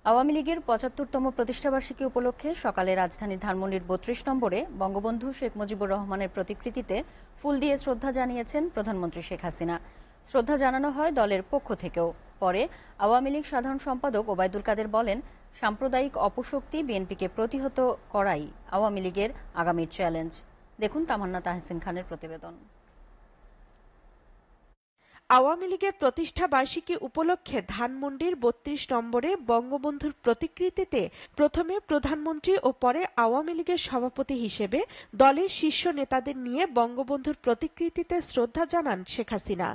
আওয়ামী লীগের ৭৫তম প্রতিষ্ঠাবার্ষিকী উপলক্ষে সকালে রাজধানীর ধানমন্ডির ৩২ নম্বরে বঙ্গবন্ধু শেখ মুজিবুর রহমানের প্রতিকৃতিতে ফুল দিয়ে শ্রদ্ধা জানিয়েছেন প্রধানমন্ত্রী শেখ হাসিনা। শ্রদ্ধা জানানো হয় দলের পক্ষ থেকেও। পরে আওয়ামী লীগ সাধারণ সম্পাদক ওবায়দুল কাদের বলেন, সাম্প্রদায়িক অপশক্তি বিএনপিকে প্রতিহত করাই আওয়ামী লীগের আগামীর চ্যালেঞ্জ। দেখুন তামান্না তাহসিন খানের প্রতিবেদন। আওয়ামী লীগের প্রতিষ্ঠা বার্ষিকী উপলক্ষে ধানমন্ডির ৩২ নম্বরে বঙ্গবন্ধুর প্রতিকৃতিতে প্রথমে প্রধানমন্ত্রী ও পরে আওয়ামী লীগের সভাপতি হিসেবে দলের শীর্ষ নেতাদের নিয়ে বঙ্গবন্ধুর প্রতিকৃতিতে শ্রদ্ধা জানান শেখ হাসিনা।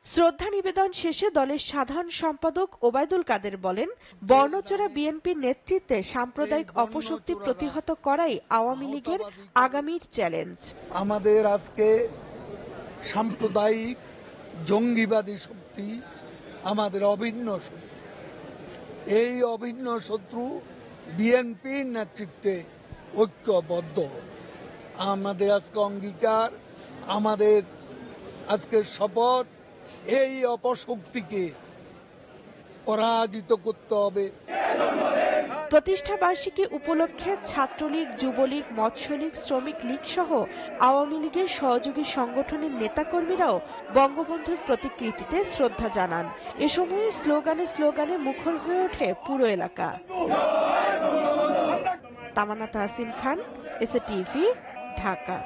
শ্রদ্ধা নিবেদন শেষে দলের সাধারণ সম্পাদক ওবায়দুল কাদের বলেন, বর্ণচোরা বিএনপির নেতৃত্বে সাম্প্রদায়িক অপশক্তি প্রতিহত করাই আওয়ামী লীগের আগামীর চ্যালেঞ্জ। আমাদের আজকে সাম্প্রদায়িক জঙ্গিবাদী শক্তি আমাদের অভিন্ন শত্রু। এই অভিন্ন শত্রু বিএনপির নেতৃত্বে ঐক্যবদ্ধ। আমাদের আজকে অঙ্গীকার, আমাদের আজকে শপথ, এই অপশক্তিকে পরাজিত করতে হবে। প্রতিষ্ঠা বার্ষিকী উপলক্ষে ছাত্রলীগ, যুবলীগ, মৎস্যলীগ, শ্রমিক লীগ সহ আওয়ামী লীগের সহযোগী সংগঠনের নেতাকর্মীরাও বঙ্গবন্ধুর প্রতিকৃতিতে শ্রদ্ধা জানান। এ সময় স্লোগানে মুখর হয়ে ওঠে পুরো এলাকা। তামান্না তাহসিন খান, এসএ টিভি, ঢাকা।